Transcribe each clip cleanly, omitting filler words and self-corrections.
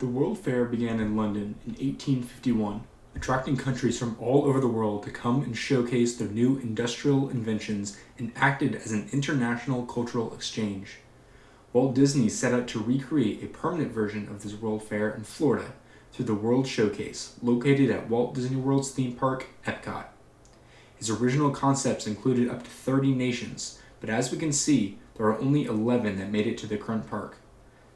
The World Fair began in London in 1851, attracting countries from all over the world to come and showcase their new industrial inventions and acted as an international cultural exchange. Walt Disney set out to recreate a permanent version of this World Fair in Florida through the World Showcase, located at Walt Disney World's theme park, Epcot. His original concepts included up to 30 nations, but as we can see, there are only 11 that made it to the current park.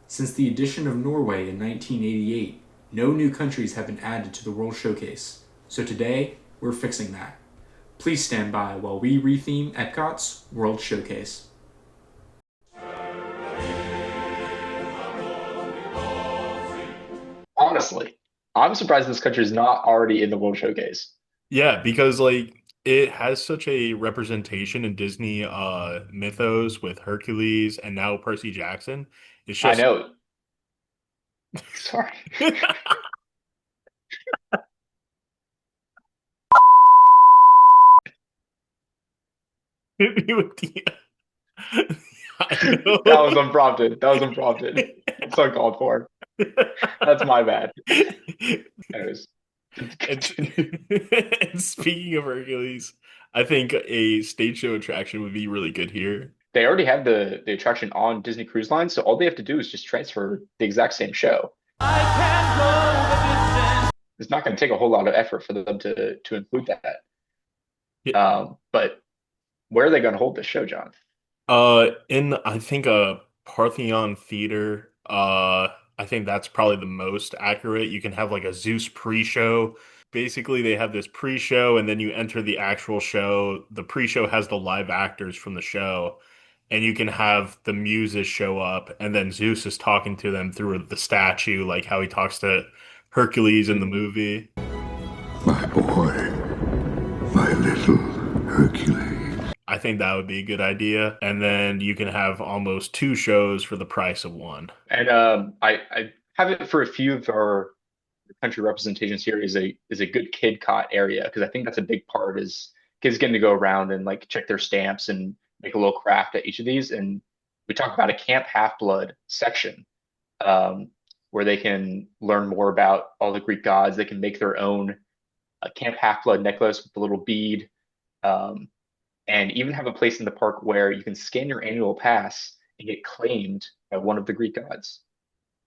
Since the addition of Norway in 1988, no new countries have been added to the World Showcase. So today, we're fixing that. Please stand by while we retheme Epcot's World Showcase. Honestly, I'm surprised this country is not already in the World Showcase. Yeah, because it has such a representation in Disney mythos with Hercules and now Percy Jackson. It's I just know. Sorry. hit me with the I That know. was unprompted. That was unprompted. It's uncalled for. That's my bad. Anyways, And, continue. and speaking of Hercules, I think a stage show attraction would be really good here. They already have the attraction on Disney Cruise Line, so all they have to do is just transfer the exact same show. It's not going to take a whole lot of effort for them to include that. Yeah, But where are they going to hold this show, John? in I think a Parthenon Theater, I think that's probably the most accurate. You can have like a Zeus pre-show. Basically, they have this pre-show and then you enter the actual show. The pre-show has the live actors from the show, and you can have the muses show up, and then Zeus is talking to them through the statue, like how he talks to Hercules in the Mhm. movie. My boy, my little Hercules. I think that would be a good idea. And then you can have almost two shows for the price of one. And I have it for a few of our country representations here is a good kid cot area because I think that's a big part is kids getting to go around and like check their stamps and make a little craft at each of these. And we talk about a Camp Half Blood section um, where they can learn more about all the Greek gods. They can make their own Camp Half Blood necklace with a little bead, um, and even have a place in the park where you can scan your annual pass and get claimed by one of the Greek gods.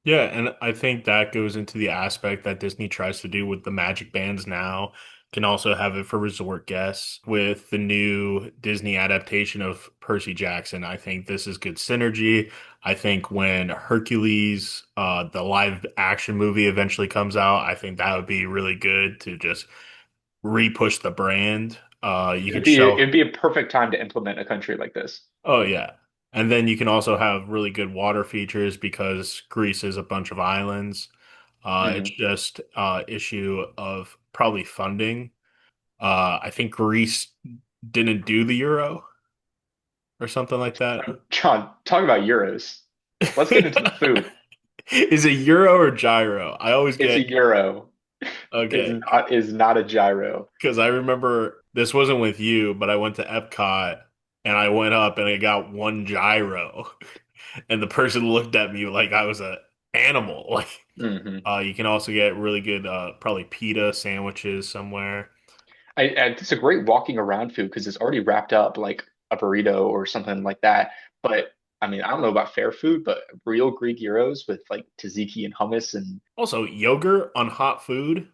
Yeah, and I think that goes into the aspect that Disney tries to do with the Magic Bands now. Can also have it for resort guests with the new Disney adaptation of Percy Jackson. I think this is good synergy. I think when Hercules, the live action movie eventually comes out, I think that would be really good to just re-push the brand. You It'd could be show it'd be a perfect time to implement a country like this. Oh yeah. And then you can also have really good water features because Greece is a bunch of islands. It's Hmm. just issue of probably funding. I think Greece didn't do the euro or something like that. John, talk about euros. Let's get into the food. Is it euro or gyro? I always It's a get euro. It's okay not a gyro. because I remember this wasn't with you, but I went to Epcot and I went up and I got one gyro, and the person looked at me like I was a animal. Like Hmm. you can also get really good, probably pita sandwiches somewhere. It's a great walking around food because it's already wrapped up like a burrito or something like that. But I mean, I don't know about fair food, but real Greek gyros with like tzatziki and hummus and Also, yogurt on hot food.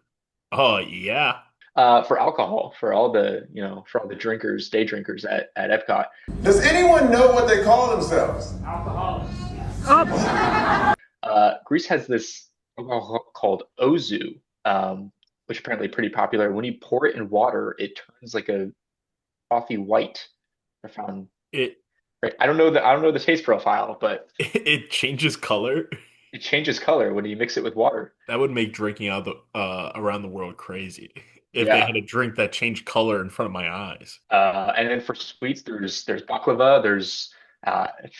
Oh yeah, for alcohol for all the for all the drinkers, day drinkers at Epcot. Does anyone know what they call themselves? Greece has this alcohol called Ozu, which apparently pretty popular. When you pour it in water, it turns like a coffee white. I found it right. I don't know the taste profile, but it changes color. it changes color when you mix it with water. That would make drinking out the around the world crazy. If they had Yeah. a drink that changed color in front of my eyes. And then for sweets, there's baklava. There's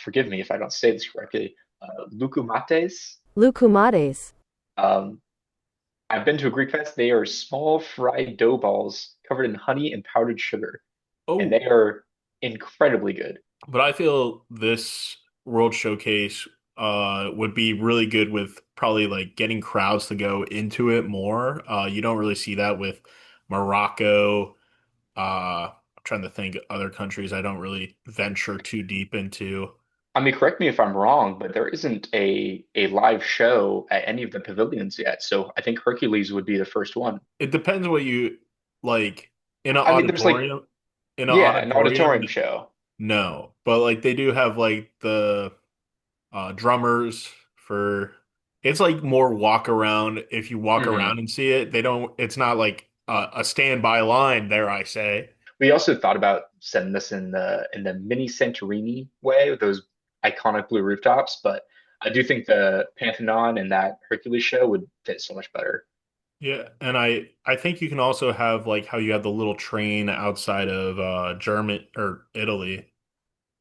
forgive me if I don't say this correctly. Loukou-mates. Lucumades. Um, I've been to a Greek fest. They are small fried dough balls covered in honey and powdered sugar, and Oh, they are incredibly good. but I feel this World Showcase would be really good with probably like getting crowds to go into it more. You don't really see that with Morocco. I'm trying to think other countries I don't really venture too deep into. I mean, correct me if I'm wrong, but there isn't a live show at any of the pavilions yet. So I think Hercules would be the first one. It depends what you like in an I mean, there's like, auditorium. In an yeah, an auditorium, auditorium show. no, but like they do have like the drummers for it's like more walk around. If you walk Hmm. around and see it, they don't. It's not like a standby line. There, I say. We also thought about setting this in the mini Santorini way with those iconic blue rooftops, but I do think the Pantheon and that Hercules show would fit so much better. Yeah, and I think you can also have like how you have the little train outside of German or Italy.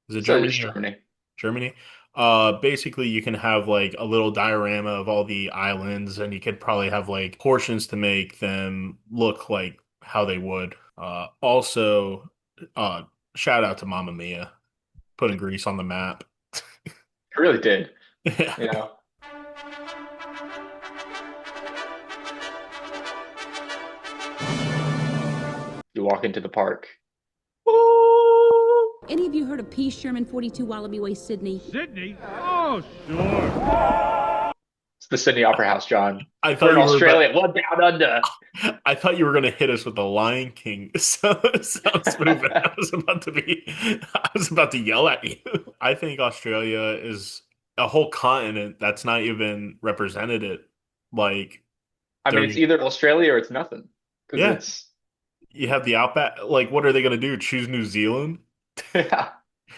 Is it So it's Germany or Germany. Germany? Basically you can have like a little diorama of all the islands and you could probably have like portions to make them look like how they would. Also uh shout out to Mamma Mia, putting Greece on the map. It really did. You know, you walk into the park. Any of you heard of P. Sherman 42 Wallaby Way, Sydney? Sydney? Oh, sure. It's the Sydney Opera House, John. I We're thought in you were Australia. One down under. I thought you were gonna hit us with the Lion King. So sounds moving. I was about to yell at you. I think Australia is a whole continent that's not even represented. It like I mean, it's there's either Australia or it's nothing. Because yeah, it's, you have the outback. Like, what are they gonna do? Choose New Zealand? yeah,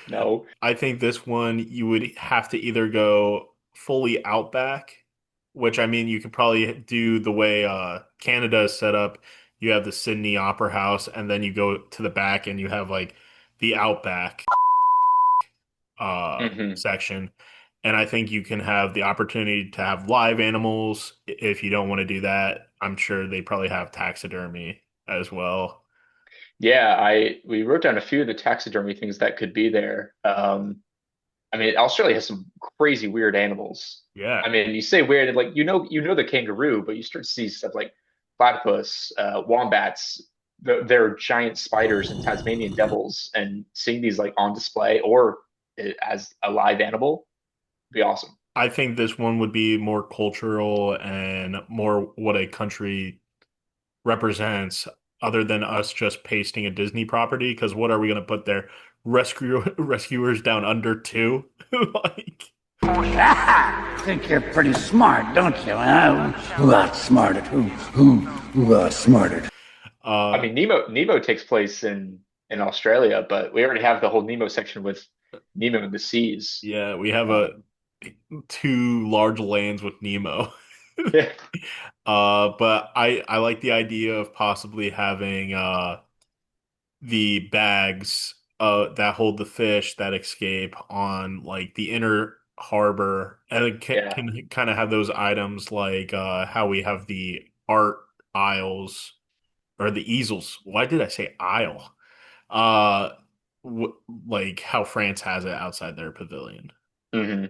no. I think this one you would have to either go fully outback, which I mean you could probably do the way Canada is set up. You have the Sydney Opera House, and then you go to the back and you have like the outback Hmm. section. And I think you can have the opportunity to have live animals if you don't want to do that. I'm sure they probably have taxidermy as well. Yeah, we wrote down a few of the taxidermy things that could be there. I mean, Australia has some crazy weird animals. Yeah. I mean, you say weird, like you know the kangaroo, but you start to see stuff like platypus, wombats, they're giant spiders and Tasmanian devils, and seeing these like on display or as a live animal would be awesome. I think this one would be more cultural and more what a country represents other than us just pasting a Disney property. Because what are we going to put there? Rescuers Down Under 2? Like, Think you're pretty smart, don't you? Huh? Who outsmarted? Who outsmarted? I mean, Nemo takes place in Australia, but we already have the whole Nemo section with Nemo in the seas. yeah, we have a two large lands with Nemo. Yeah. But I like the idea of possibly having the bags that hold the fish that escape on like the inner harbor, and it Yeah. can kind of have those items like how we have the art aisles or the easels. Why did I say aisle? Uh, w like how France has it outside their pavilion. Hmm.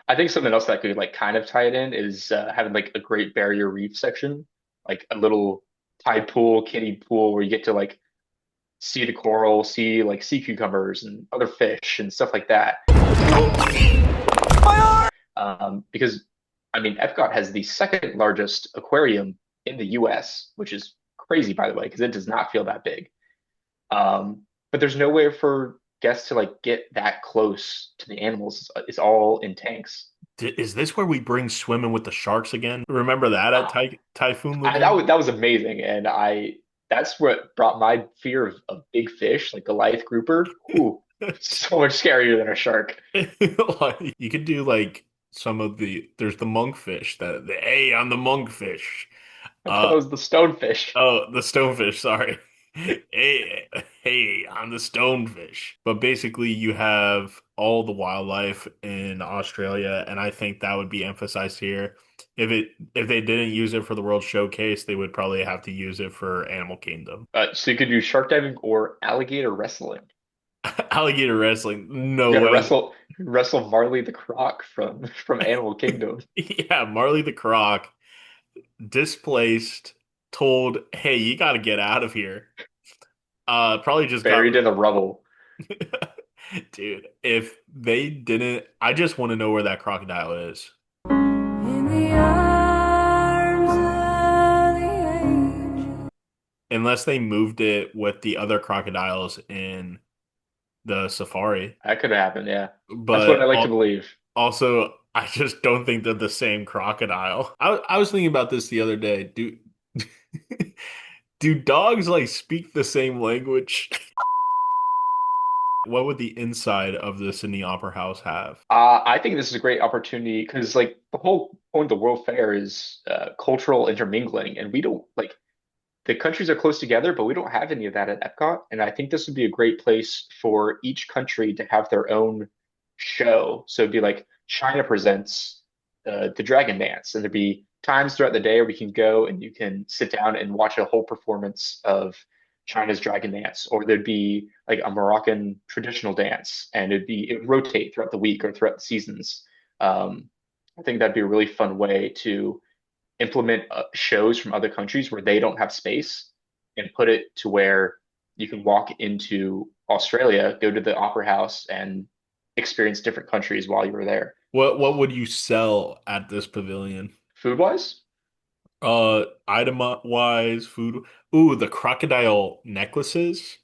I think something else that could like kind of tie it in is having like a Great Barrier Reef section, like a little tide pool, kiddie pool where you get to like see the coral, see like sea cucumbers and other fish and stuff like that. Because I mean, Epcot has the second largest aquarium in the US, which is crazy, by the way, because it does not feel that big. But there's nowhere for guests to like get that close to the animals. It's all in tanks. Is this where we bring swimming with the sharks again? Remember that at Uh, Typhoon that Lagoon? was amazing, and I that's what brought my fear of big fish, like Goliath grouper. Ooh, so much scarier than a shark. Like, you could do like some of there's the monkfish that the hey on the monkfish. I thought that Uh was the stonefish. oh, the stonefish, sorry. Hey, hey, on the stonefish. But basically you have all the wildlife in Australia, and I think that would be emphasized here. If they didn't use it for the World Showcase, they would probably have to use it for Animal Kingdom. So you could do shark diving or alligator wrestling. Alligator wrestling, You no gotta way. wrestle. Wrestle Marley the Croc from Animal Kingdom. Yeah, Marley the Croc displaced, told, "Hey, you got to get out of here." Probably just got Buried in the rubble. dude. If they didn't, I just want to know where that crocodile is. In the arms of the angel. Unless they moved it with the other crocodiles in the safari. That could have happened, yeah. That's what But I like to believe. also, I just don't think they're the same crocodile. I was thinking about this the other day. Do dogs like speak the same language? What would the inside of the Sydney Opera House have? I think this is a great opportunity because, like, the whole point of the World Fair is cultural intermingling, and we don't like the countries are close together, but we don't have any of that at Epcot. And I think this would be a great place for each country to have their own show. So it'd be like China presents the Dragon Dance, and there'd be times throughout the day where we can go and you can sit down and watch a whole performance of China's Dragon Dance, or there'd be like a Moroccan traditional dance, and it would rotate throughout the week or throughout the seasons. I think that'd be a really fun way to implement shows from other countries where they don't have space and put it to where you can walk into Australia, go to the opera house, and experience different countries while you were there. What would you sell at this pavilion? Food wise, Item wise, food. Ooh, the crocodile necklaces.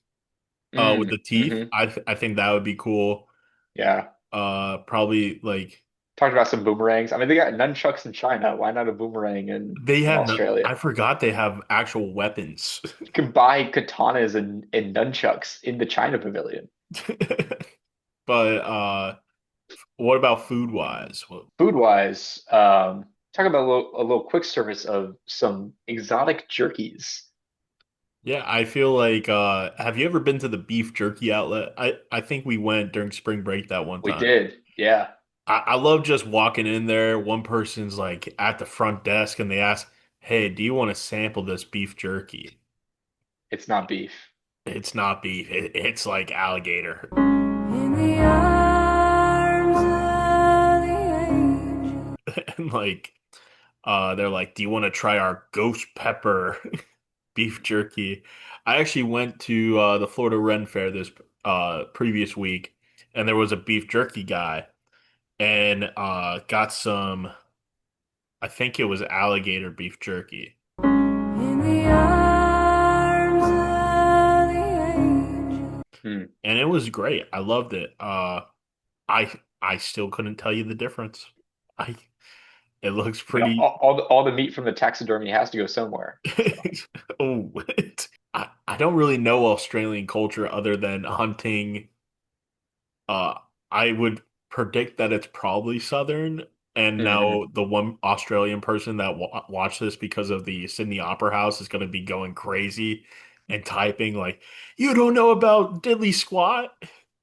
With the teeth. mm-hmm. I think that would be cool. Yeah. Probably like Talked about some boomerangs. I mean, they got nunchucks in China. Why not a boomerang they in have. Australia? I forgot they have actual weapons. You can buy katanas and nunchucks in the China pavilion. But what about food wise? Food wise, talk about a little quick service of some exotic jerkies. Yeah, I feel like have you ever been to the beef jerky outlet? I think we went during spring break that one We time. did, yeah. I love just walking in there. One person's like at the front desk and they ask, "Hey, do you want to sample this beef jerky?" It's not beef. It's not beef. It's like alligator. In the arms of the angel. And like they're like, "Do you want to try our ghost pepper beef jerky?" I actually went to the Florida Ren Fair this previous week, and there was a beef jerky guy, and got some. I think it was alligator beef jerky, In the arms of the angel. and it was great. I loved it. I still couldn't tell you the difference. I It looks You know, pretty. all the meat from the taxidermy has to go somewhere. Oh, I don't really know Australian culture other than hunting. I would predict that it's probably Southern. And Mhm. now the one Australian person that watched this because of the Sydney Opera House is going to be going crazy and typing like, "You don't know about diddly squat?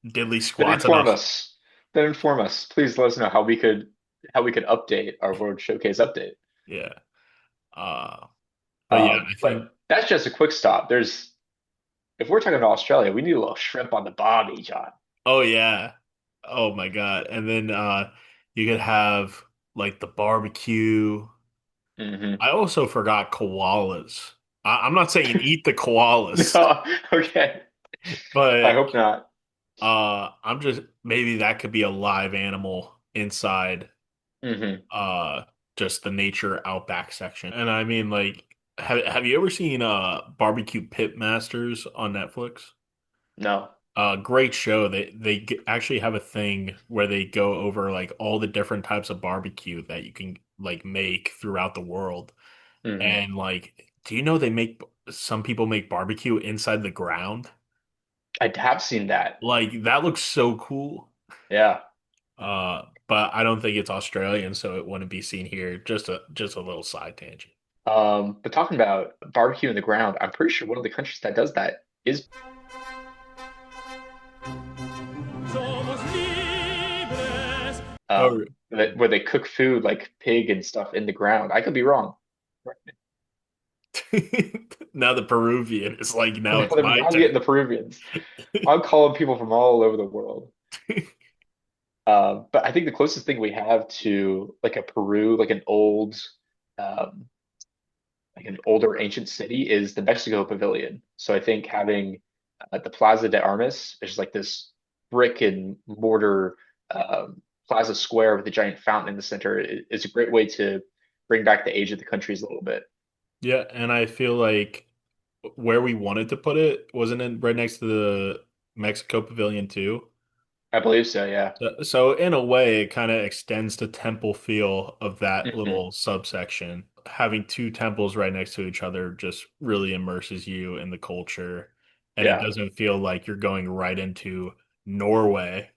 Diddly Then squat's inform enough." us. Then inform us. Please let us know how we could update our World Showcase update. Yeah. Uh, but yeah, I think. But that's just a quick stop. If we're talking about Australia, we need a little shrimp on the barbie, John. Oh yeah. Oh my God. And then you could have like the barbecue. Hmm. I also forgot koalas. I'm not saying eat the koalas, No, okay. I but hope not. I'm just maybe that could be a live animal inside Hmm. uh just the nature outback section. And I mean like have you ever seen Barbecue Pit Masters on Netflix? No. Great show. Actually have a thing where they go over like all the different types of barbecue that you can like make throughout the world. Hmm. And like, do you know some people make barbecue inside the ground? I have seen that. Like that looks so cool. Yeah. But I don't think it's Australian, so it wouldn't be seen here. Just a little side tangent. But talking about barbecue in the ground, I'm pretty sure one of the countries that does that is Somos libres. Oh, where they cook food like pig and stuff in the ground. I could be wrong. now the Peruvian is like, now it's my I'm turn. getting the Peruvians. I'm calling people from all over the world. But I think the closest thing we have to like a Peru, um, like an older ancient city is the Mexico Pavilion. So I think having the Plaza de Armas, which is like this brick and mortar plaza square with a giant fountain in the center, is a great way to bring back the age of the countries a little bit. Yeah, and I feel like where we wanted to put it wasn't it right next to the Mexico Pavilion too. I believe so, yeah. So in a way, it kind of extends the temple feel of that Hmm. little subsection. Having two temples right next to each other just really immerses you in the culture, and it Yeah. doesn't feel like you're going right into Norway.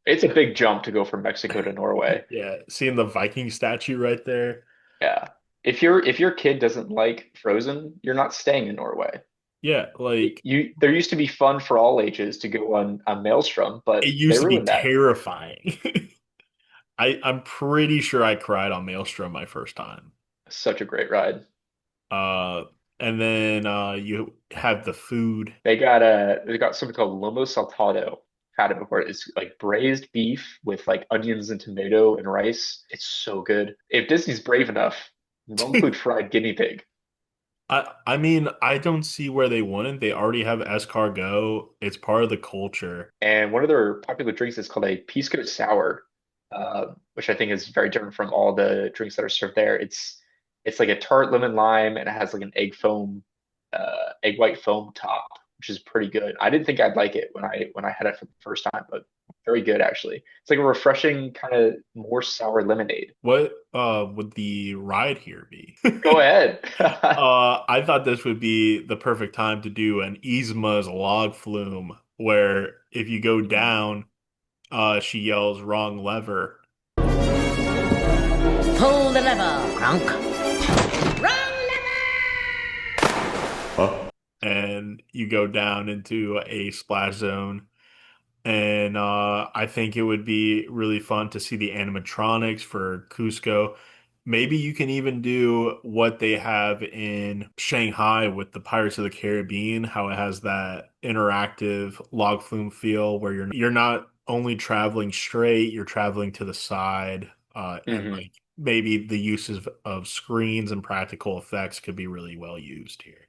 It's a big jump to go from Mexico to Norway. Yeah, seeing the Viking statue right there. Yeah. If your kid doesn't like Frozen, you're not staying in Norway. Yeah, like There used to be fun for all ages to go on Maelstrom, it but they used to be ruined that. terrifying. I'm pretty sure I cried on Maelstrom my first time. Such a great ride. Uh, and then you have the food. They got something called lomo saltado. Had it before. It's like braised beef with like onions and tomato and rice. It's so good. If Disney's brave enough, they'll include fried guinea pig. I mean, I don't see where they wouldn't. They already have escargot. It's part of the culture. And one of their popular drinks is called a pisco sour, which I think is very different from all the drinks that are served there. It's like a tart lemon lime, and it has like an egg white foam top, which is pretty good. I didn't think I'd like it when I had it for the first time, but very good actually. It's like a refreshing kind of more sour lemonade. What would the ride here be? Go ahead. I thought this would be the perfect time to do an Yzma's log flume, where if you go down, she yells wrong lever, Pull the lever, Kronk. and you go down into a splash zone. And I think it would be really fun to see the animatronics for Cusco. Maybe you can even do what they have in Shanghai with the Pirates of the Caribbean, how it has that interactive log flume feel where you're not only traveling straight, you're traveling to the side, and Hmm. like maybe the uses of screens and practical effects could be really well used here.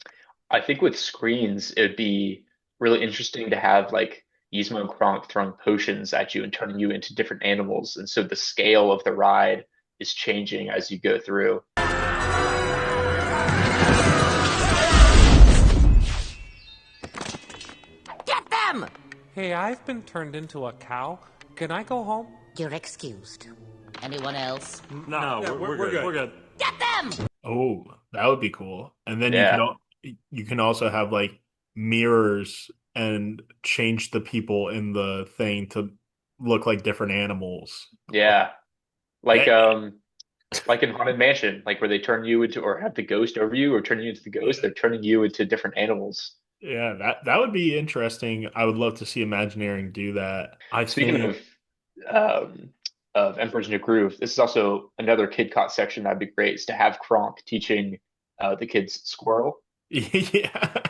I think with screens, it'd be really interesting to have like Yzma and Kronk throwing potions at you and turning you into different animals. And so the scale of the ride is changing as you go through. Get them! Hey, I've been turned into a cow. Can I go home? You're excused. Anyone else? No, we're good. We're good. Get them! Oh, that would be cool. And then Yeah. you can also have like mirrors and change the people in the thing to look like different animals. Yeah. Like Eh, um like in Haunted Mansion, like where they turn you into or have the ghost over you or turn you into the ghost, yeah, they're turning you into different animals. yeah, that would be interesting. I would love to see Imagineering do that. I Speaking think um of Emperor's New Groove, this is also another Kid Cot section that'd be great is to have Kronk teaching the kids squirrel. yeah.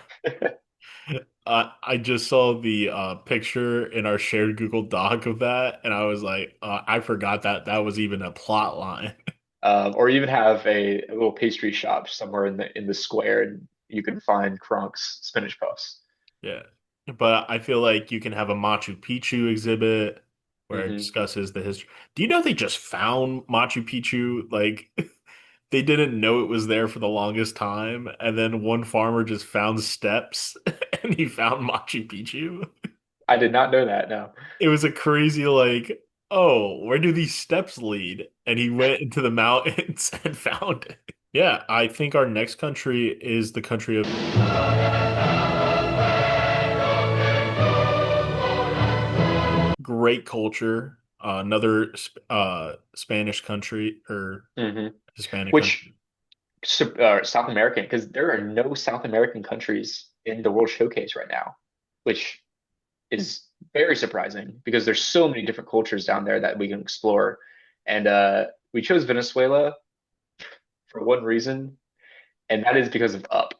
I just saw the picture in our shared Google Doc of that, and I was like, I forgot that that was even a plot line. Or even have a little pastry shop somewhere in the square, and you can find Kronk's spinach puffs. Yeah. But I feel like you can have a Machu Picchu exhibit where it Hmm. discusses the history. Do you know they just found Machu Picchu? Like they didn't know it was there for the longest time, and then one farmer just found steps and he found Machu Picchu. I did not know that. No, It was a crazy like, oh, where do these steps lead? And he went into the mountains and found it. Yeah, I think our next country is the country of great culture. Another Spanish country or hmm Hispanic which country. South American, because there are no South American countries in the World Showcase right now, which is very surprising because there's so many different cultures down there that we can explore. And we chose Venezuela for one reason, and that is because of Up.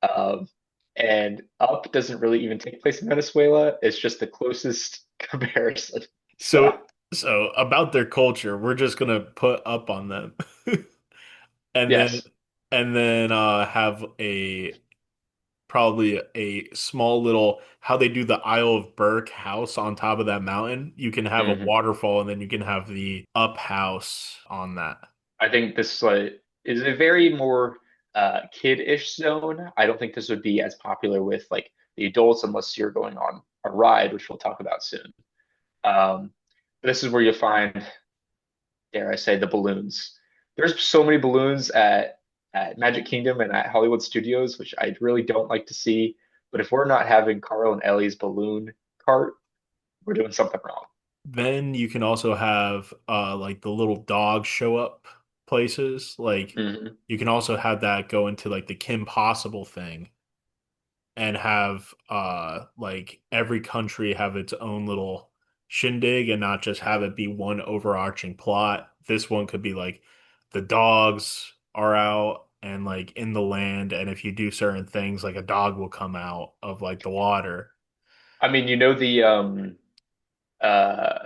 Um, and Up doesn't really even take place in Venezuela. It's just the closest comparison. So so about their culture, we're just gonna put up on them. And then Yes. have a probably a small little how they do the Isle of Burke house on top of that mountain. You can have a Hmm. waterfall and then you can have the up house on that. I think this is a very more kid-ish zone. I don't think this would be as popular with like the adults unless you're going on a ride, which we'll talk about soon. Um, this is where you'll find, dare I say, the balloons. There's so many balloons at Magic Kingdom and at Hollywood Studios, which I really don't like to see. But if we're not having Carl and Ellie's balloon cart, we're doing something wrong. Then you can also have like the little dog show up places. Like Hmm. you can also have that go into like the Kim Possible thing and have like every country have its own little shindig and not just have it be one overarching plot. This one could be like the dogs are out and like in the land, and if you do certain things, like a dog will come out of like the water. I mean, uh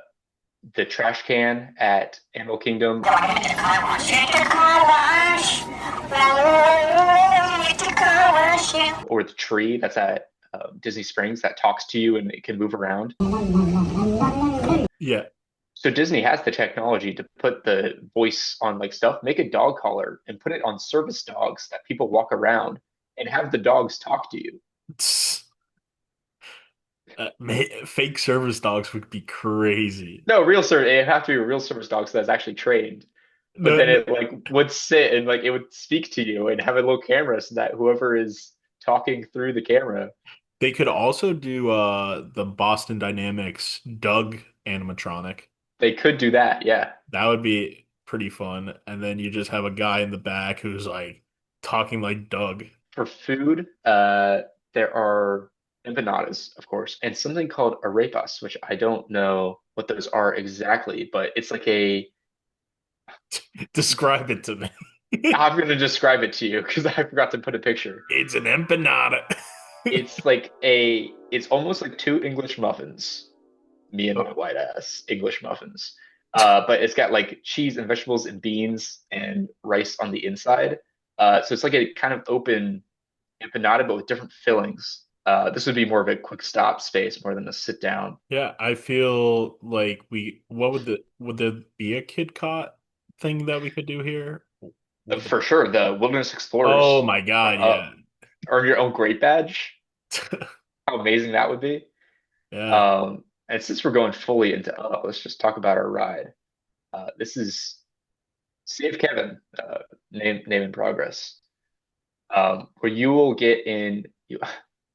the trash can at Animal Kingdom or the tree that's at Disney Springs that talks to you and it can move around. Yeah. So Disney has the technology to put the voice on like stuff, make a dog collar and put it on service dogs that people walk around and have the dogs talk to you. Fake service dogs would be crazy. No, real service. It have to be a real service dog so that's actually trained. But No, then no, it like would sit and like it would speak to you and have a little camera so that whoever is talking through the camera, they could also do the Boston Dynamics Doug animatronic. they could do that. Yeah. That would be pretty fun. And then you just have a guy in the back who's like talking like Doug. For food, there are empanadas, of course, and something called arepas, which I don't know what those are exactly, but it's like a, Describe it to me. I'm going to describe it to you because I forgot to put a picture. It's an empanada. It's like it's almost like two English muffins, me and my white ass English muffins. But it's got like cheese and vegetables and beans and rice on the inside. So it's like a kind of open empanada, but with different fillings. This would be more of a quick stop space more than a sit down. Yeah, I feel like what would there be a Kid Cot thing that we could do here? For sure, the Wilderness Oh Explorers my God, uh, yeah. earn your own great badge. How amazing that would be. Yeah. And since we're going fully into let's just talk about our ride. This is Save Kevin, name in progress, where you will get in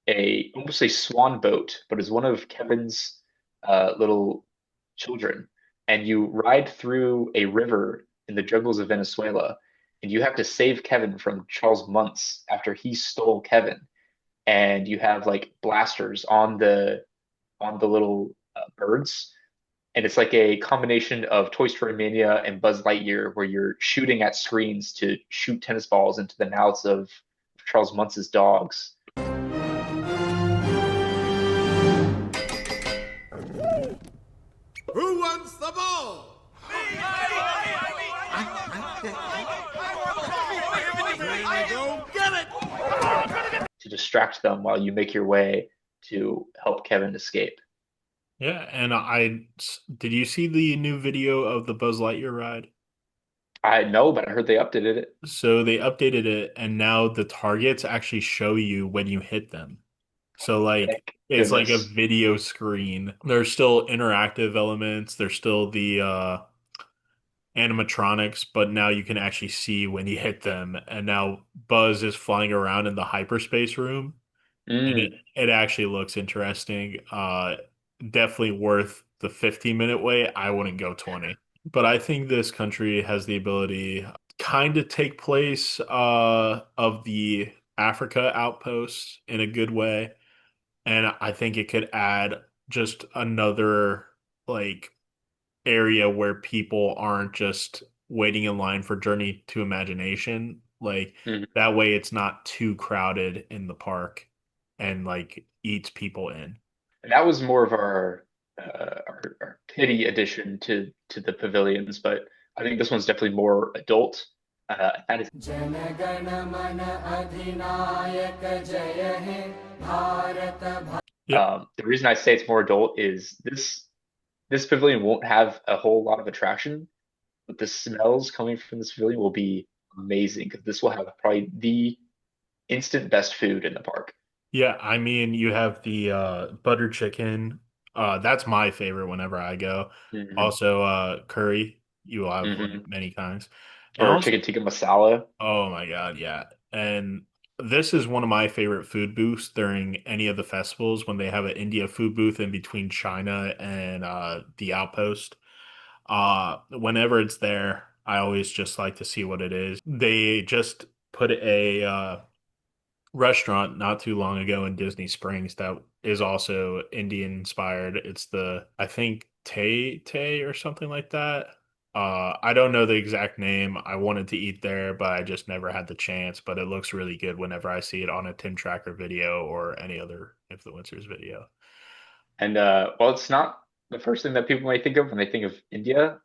a almost a swan boat, but is one of Kevin's little children, and you ride through a river in the jungles of Venezuela, and you have to save Kevin from Charles Muntz after he stole Kevin, and you have like blasters on the little birds. And it's like a combination of Toy Story Mania and Buzz Lightyear, where you're shooting at screens to shoot tennis balls into the mouths of Charles Muntz's dogs. Who wants the ball? To distract them while you make your way to help Kevin escape. Yeah, and did you see the new video of the Buzz Lightyear ride? I know, but I heard they updated it. So they updated it, and now the targets actually show you when you hit them. So like Thank it's like a goodness. video screen. There's still interactive elements. There's still the animatronics, but now you can actually see when you hit them. And now Buzz is flying around in the hyperspace room, and it Mm. it actually looks interesting. Definitely worth the 15-minute wait. I wouldn't go 20. But I think this country has the ability kind of take place of the Africa outposts in a good way. And I think it could add just another like area where people aren't just waiting in line for Journey to Imagination. Like Mhm. that way it's not too crowded in the park and like eats people in. And that was more of our our kiddie addition to the pavilions, but I think this one's definitely more adult. That is Yep. the reason I say it's more adult is this pavilion won't have a whole lot of attraction, but the smells coming from this pavilion will be amazing because this will have probably the instant best food in the park. Yeah, I mean, you have the butter chicken. That's my favorite whenever I go. Hmm. Also, curry. You will have like Hmm. many kinds. And Or also, chicken tikka masala. oh my God, yeah. And this is one of my favorite food booths during any of the festivals when they have an India food booth in between China and the Outpost. Whenever it's there, I always just like to see what it is. They just put a restaurant not too long ago in Disney Springs that is also Indian inspired. It's the, I think, Tay Tay or something like that. I don't know the exact name. I wanted to eat there, but I just never had the chance. But it looks really good whenever I see it on a Tim Tracker video or any other influencer's video. And well, it's not the first thing that people might think of when they think of India.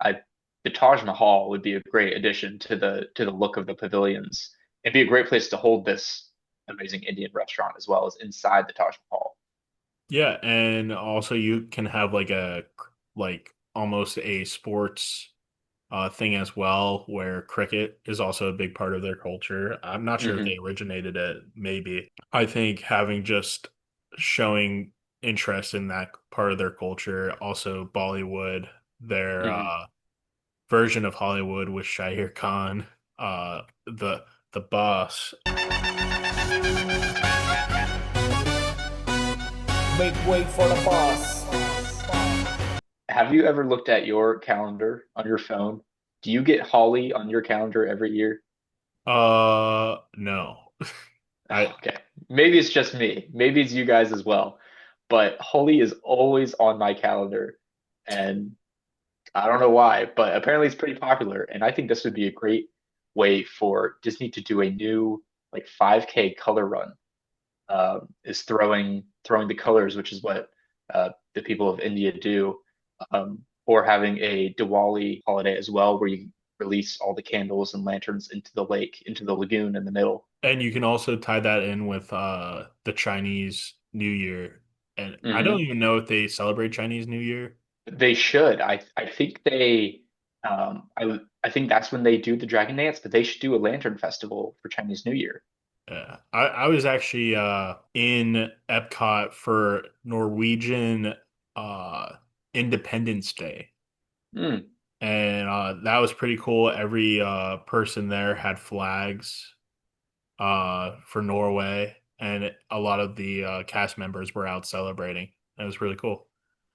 The Taj Mahal would be a great addition to the look of the pavilions. It'd be a great place to hold this amazing Indian restaurant as well as inside the Taj Mahal. Yeah, and also you can have like a like almost a sports thing as well, where cricket is also a big part of their culture. I'm not sure if Hmm. they originated it, maybe. I think having just showing interest in that part of their culture, also Bollywood, their Hmm. version of Hollywood with Shahir Khan, the boss. Make way for the boss. Have you ever looked at your calendar on your phone? Do you get Holi on your calendar every year? No. I Okay, maybe it's just me. Maybe it's you guys as well. But Holi is always on my calendar, and I don't know why, but apparently it's pretty popular. And I think this would be a great way for Disney to do a new like 5K color run. Is throwing the colors, which is what the people of India do, or having a Diwali holiday as well, where you release all the candles and lanterns into the lake, into the lagoon in the middle. And you can also tie that in with the Chinese New Year. And I don't Hmm. even know if they celebrate Chinese New Year. They should. I think they. I think that's when they do the Dragon Dance, but they should do a lantern festival for Chinese New Year. Yeah. I was actually in Epcot for Norwegian uh Independence Day. Hmm. And that was pretty cool. Every person there had flags for Norway, and a lot of the cast members were out celebrating. It was really cool.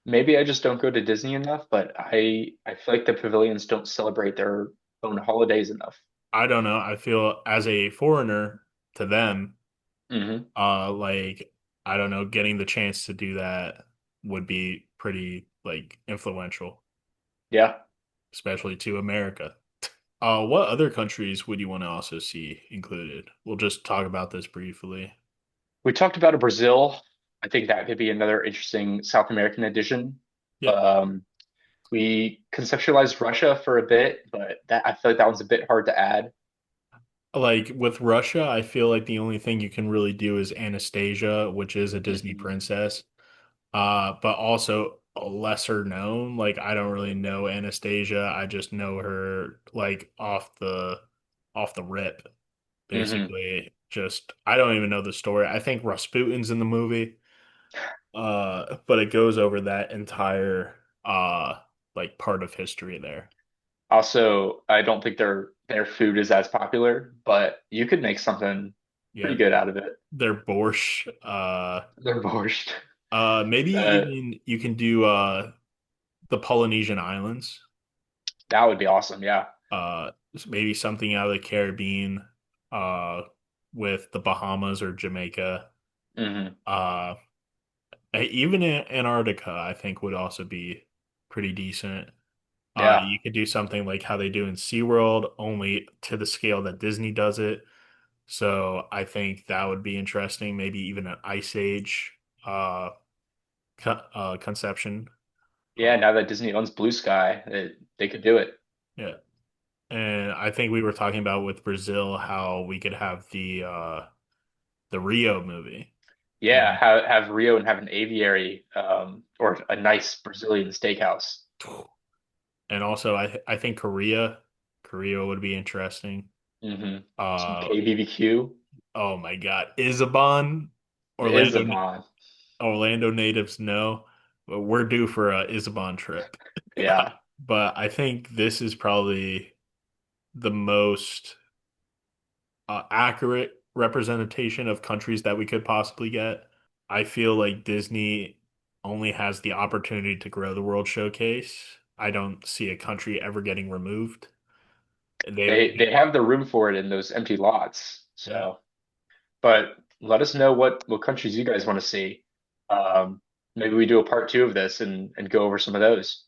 Maybe I just don't go to Disney enough, but I feel like the pavilions don't celebrate their own holidays enough. I don't know. I feel as a foreigner to them, Hmm. like I don't know, getting the chance to do that would be pretty like influential, Yeah. especially to America. What other countries would you want to also see included? We'll just talk about this briefly. We talked about a Brazil. I think that could be another interesting South American addition. Yeah. Um, we conceptualized Russia for a bit, but that I feel like that one's a bit hard to add. Like with Russia, I feel like the only thing you can really do is Anastasia, which is a Disney Hmm. princess. But also a lesser known. Like I don't really know Anastasia. I just know her like off the rip, Hmm. basically. Just I don't even know the story. I think Rasputin's in the movie. But it goes over that entire like part of history there. Also, I don't think their food is as popular, but you could make something pretty Yeah, good out of it. their borscht. Their borscht. Maybe Uh, even you can do the Polynesian islands. that would be awesome. Yeah. Maybe something out of the Caribbean, uh, with the Bahamas or Jamaica. Hmm. Uh, even in Antarctica, I think would also be pretty decent. Yeah. You could do something like how they do in SeaWorld, only to the scale that Disney does it. So I think that would be interesting. Maybe even an Ice Age conception. Yeah, now that Disney owns Blue Sky, they could do it. Yeah. And I think we were talking about with Brazil how we could have the Rio movie. Yeah, And have Rio and have an aviary, or a nice Brazilian steakhouse. and also I think Korea would be interesting. Mm-hmm. Some Uh KBBQ. oh my God. Isabon, It is a Orlando mod. Orlando natives know, but we're due for a Isabon trip. Yeah. But I think this is probably the most accurate representation of countries that we could possibly get. I feel like Disney only has the opportunity to grow the World Showcase. I don't see a country ever getting removed. They have the room for it in those empty lots. Yeah. So, but let us know what countries you guys want to see. Maybe we do a part two of this and go over some of those.